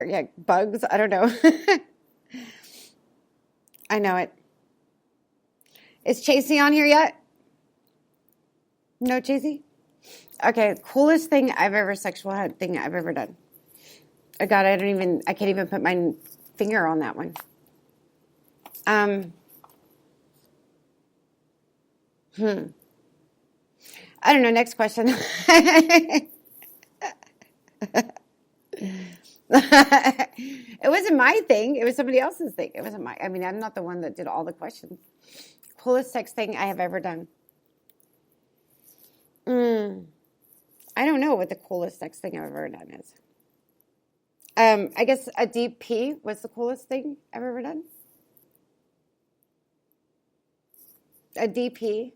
Yeah, bugs. I don't know. I know it. Is Chasey on here yet? No, Chasey? Okay, coolest thing I've ever, sexual thing I've ever done. Oh God, I can't even put my finger on that one. I don't know. Next question. It wasn't my thing. It was somebody else's thing. It wasn't my. I mean, I'm not the one that did all the questions. Coolest sex thing I have ever done. I don't know what the coolest sex thing I've ever done is. I guess a deep pee was the coolest thing I've ever done. A DP.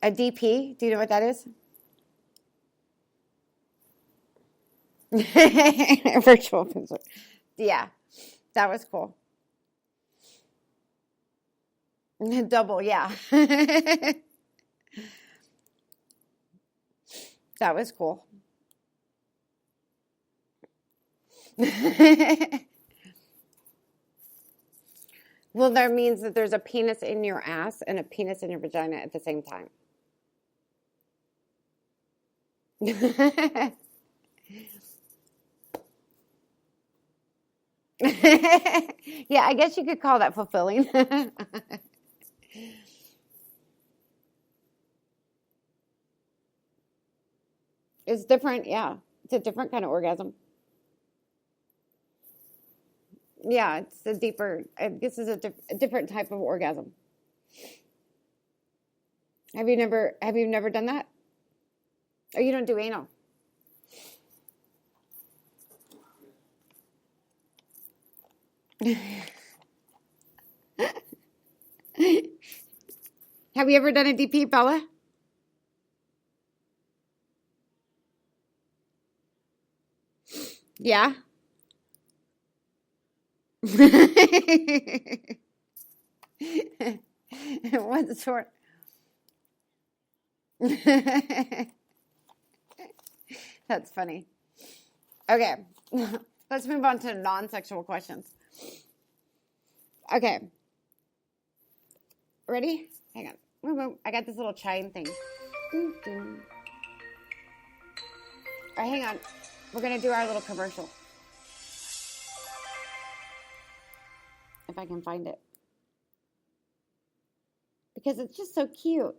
A DP. Do you know what that is? Virtual pencil. Yeah, that was cool. Double, yeah. That was cool. Well, that means that there's a penis in your ass and a penis in your vagina at the same time. Yeah, I guess you could call that fulfilling. It's different, yeah. It's a different kind of orgasm. Yeah, it's a deeper, I guess it's a different type of orgasm. Have you never done that? Oh, you don't do anal? Have you ever done a DP, Bella? Yeah. What sort? That's funny. Okay, let's move on to non-sexual questions. Okay, ready? Hang on. I got this little chime thing. All right, hang on. We're gonna do our little commercial. If I can find it. Because it's just so cute.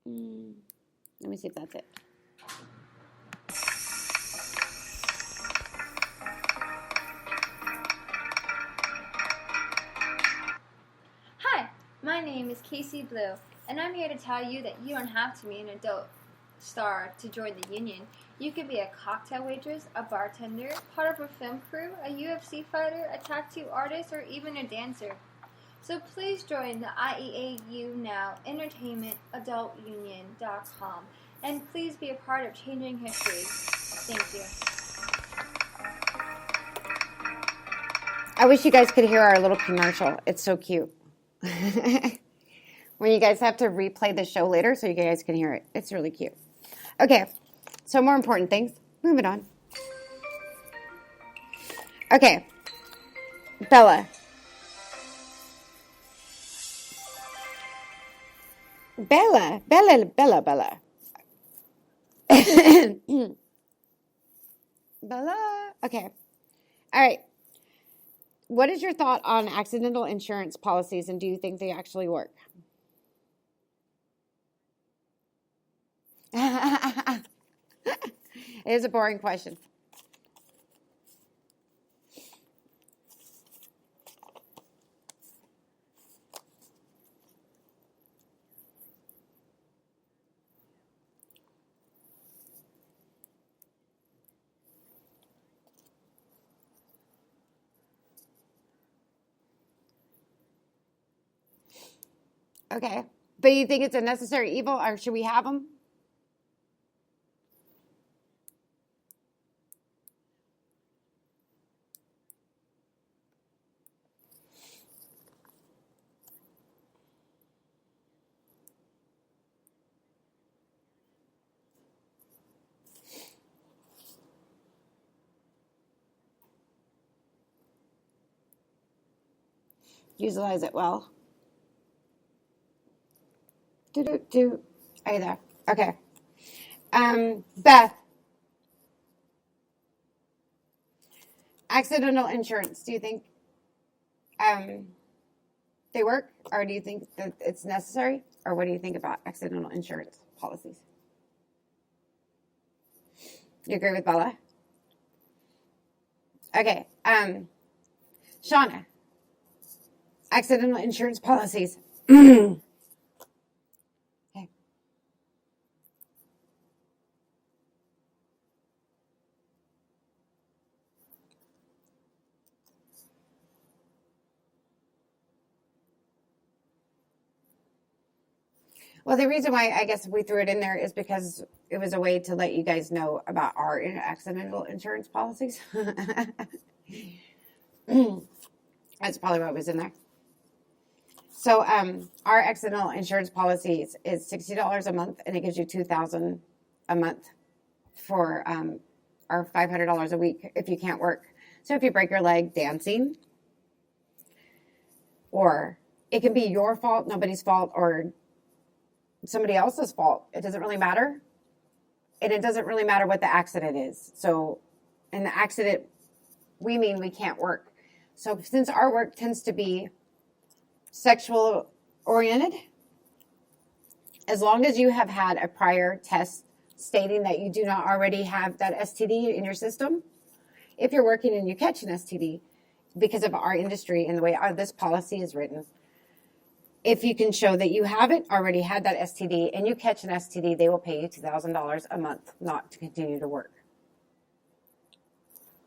Let me see if that's it. Hi, my name is Casey Blue, and I'm here to tell you that you don't have to be an adult star to join the union. You could be a cocktail waitress, a bartender, part of a film crew, a UFC fighter, a tattoo artist, or even a dancer. So please join the IEAU Now Entertainment Adult Union.com, and please be a part of changing history. Thank you. I wish you guys could hear our little commercial. It's so cute. When you guys have to replay the show later so you guys can hear it. It's really cute. Okay, so more important things. Moving on. Okay, Bella. Bella. Bella. Okay. All right. What is your thought on accidental insurance policies, and do you think they actually work? It is a boring question. Okay. But you think it's a necessary evil, or should we have them? Utilize it well. Are you there? Okay. Beth. Accidental insurance. Do you think they work? Or do you think that it's necessary? Or what do you think about accidental insurance policies? You agree with Bella? Okay. Shawna. Accidental insurance policies. Okay. Well, the reason why I guess we threw it in there is because it was a way to let you guys know about our accidental insurance policies. That's probably what was in there. So our accidental insurance policies is $60 a month, and it gives you $2,000 a month for our $500 a week if you can't work. So if you break your leg dancing, or it can be your fault, nobody's fault, or somebody else's fault. It doesn't really matter. And it doesn't really matter what the accident is. So in the accident, we mean we can't work. So since our work tends to be sexual oriented, as long as you have had a prior test stating that you do not already have that STD in your system, if you're working and you catch an STD, because of our industry and the way this policy is written, if you can show that you haven't already had that STD and you catch an STD, they will pay you $2,000 a month not to continue to work.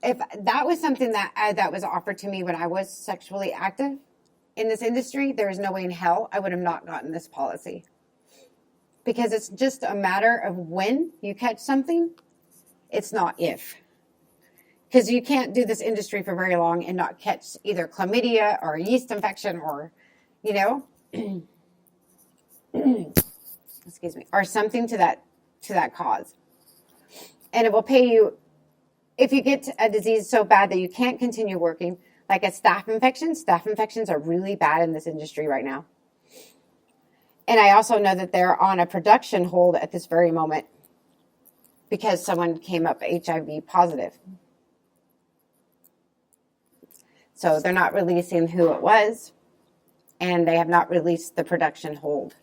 If that was something that was offered to me when I was sexually active in this industry, there is no way in hell I would have not gotten this policy. Because it's just a matter of when you catch something, it's not if. Because you can't do this industry for very long and not catch either chlamydia or a yeast infection or, excuse me, or something to that cause. And it will pay you if you get a disease so bad that you can't continue working, like a staph infection. Staph infections are really bad in this industry right now. And I also know that they're on a production hold at this very moment because someone came up HIV positive. So they're not releasing who it was, and they have not released the production hold.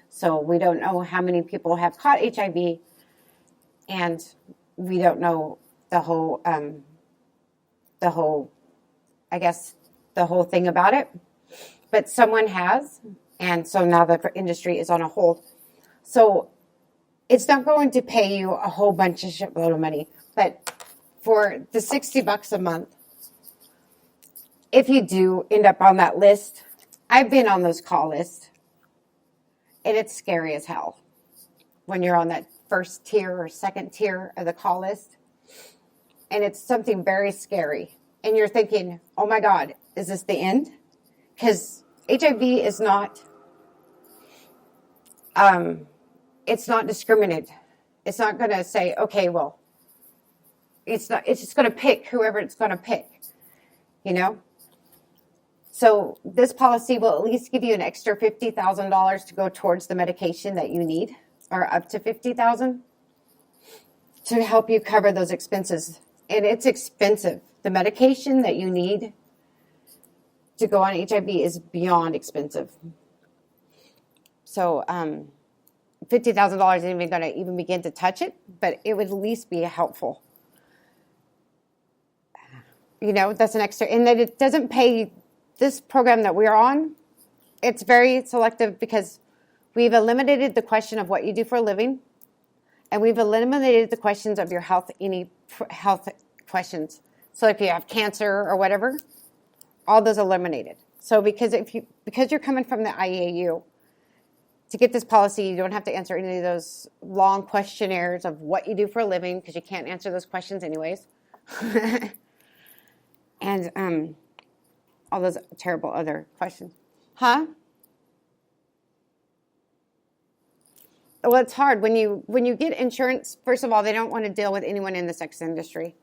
So we don't know how many people have caught HIV, and we don't know the whole thing about it. But someone has, and so now the industry is on a hold. So it's not going to pay you a whole bunch of shitload of money, but for the $60 a month, if you do end up on that list, I've been on those call lists, and it's scary as hell when you're on that first tier or second tier of the call list, and it's something very scary, and you're thinking, oh my God, is this the end? Because HIV is not, it's not discriminated. It's not going to say, okay, well, it's just going to pick whoever it's going to pick, So this policy will at least give you an extra $50,000 to go towards the medication that you need, or up to $50,000 to help you cover those expenses. And it's expensive. The medication that you need to go on HIV is beyond expensive. So $50,000 isn't even going to even begin to touch it, but it would at least be helpful. That's an extra, and that it doesn't pay. This program that we're on, it's very selective because we've eliminated the question of what you do for a living, and we've eliminated the questions of your health, any health questions. So if you have cancer or whatever, all those eliminated. So because you're coming from the IEAU, to get this policy, you don't have to answer any of those long questionnaires of what you do for a living, because you can't answer those questions anyways. And all those terrible other questions. Huh? Well, it's hard. When you get insurance, first of all, they don't want to deal with anyone in the sex industry.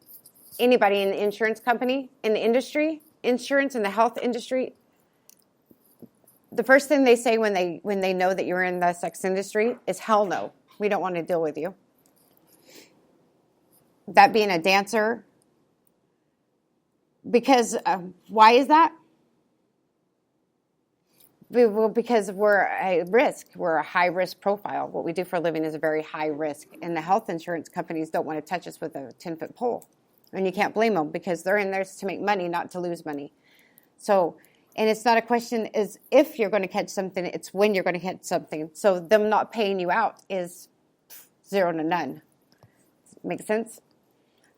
Anybody in the insurance company, in the industry, insurance in the health industry, the first thing they say when they know that you're in the sex industry is hell no. We don't want to deal with you. That being a dancer. Because why is that? Well, because we're a risk. We're a high-risk profile. What we do for a living is a very high risk. And the health insurance companies don't want to touch us with a 10-foot pole. And you can't blame them because they're in there to make money, not to lose money. So, and it's not a question is if you're going to catch something, it's when you're going to catch something. So them not paying you out is 0 to none. Make sense?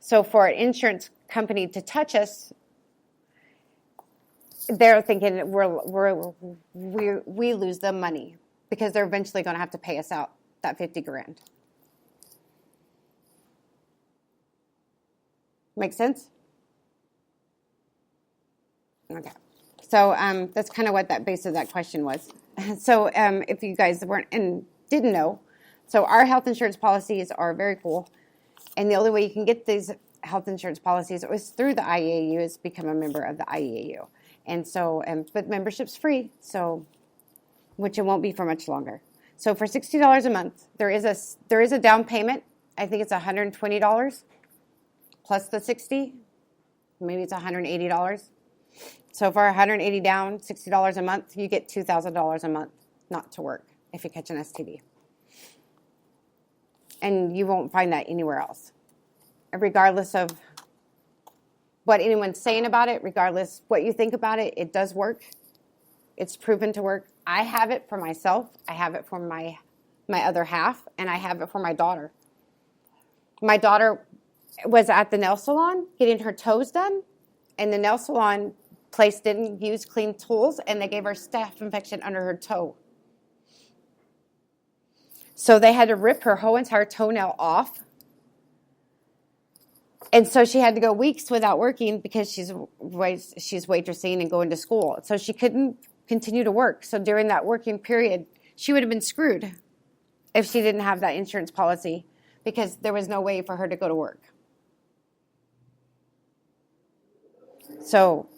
So for an insurance company to touch us, they're thinking we lose them money because they're eventually going to have to pay us out that 50 grand. Make sense? Okay. So that's kind of what that base of that question was. So if you guys weren't and didn't know, so our health insurance policies are very cool. And the only way you can get these health insurance policies is through the IEAU, is become a member of the IEAU. And so, but membership's free, so, which it won't be for much longer. So for $60 a month, there is a down payment. I think it's $120 plus the $60. Maybe it's $180. So for $180 down, $60 a month, you get $2,000 a month not to work if you catch an STD. And you won't find that anywhere else. Regardless of what anyone's saying about it, regardless what you think about it, it does work. It's proven to work. I have it for myself. I have it for my other half, and I have it for my daughter. My daughter was at the nail salon getting her toes done, and the nail salon place didn't use clean tools, and they gave her staph infection under her toe. So they had to rip her whole entire toenail off. And so she had to go weeks without working because she's waitressing and going to school. So she couldn't continue to work. So during that working period, she would have been screwed if she didn't have that insurance policy because there was no way for her to go to work. So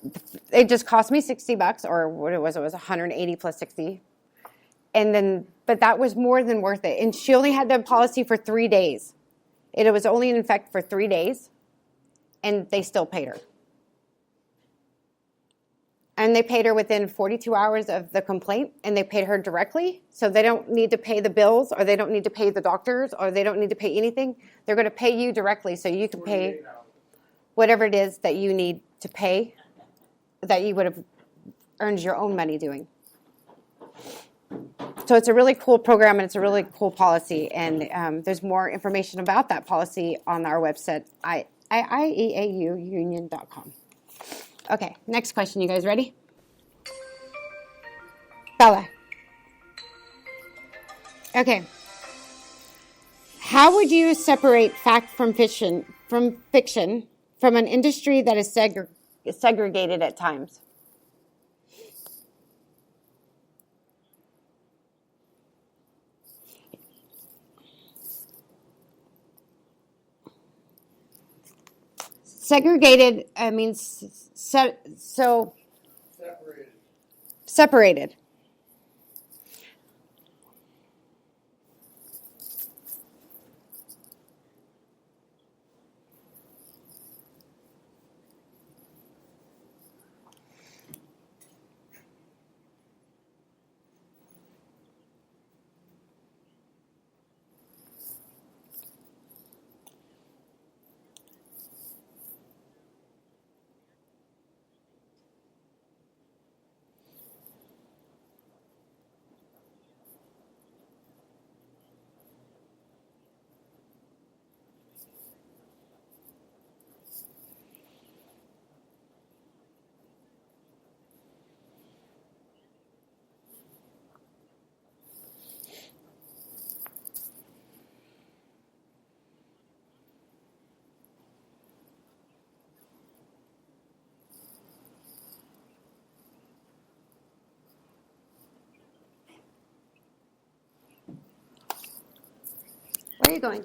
it just cost me $60, or what it was 180 plus 60. And then, but that was more than worth it. And she only had the policy for 3 days. It was only in effect for 3 days. And they still paid her. And they paid her within 42 hours of the complaint, and they paid her directly. So they don't need to pay the bills, or they don't need to pay the doctors, or they don't need to pay anything. They're going to pay you directly, so you can pay whatever it is that you need to pay that you would have earned your own money doing. So it's a really cool program, and it's a really cool policy. And there's more information about that policy on our website, IEAUunion.com. Okay, next question. You guys ready? Bella. Okay. How would you separate fact from fiction from an industry that is segregated at times? Segregated means separated. Where are you going?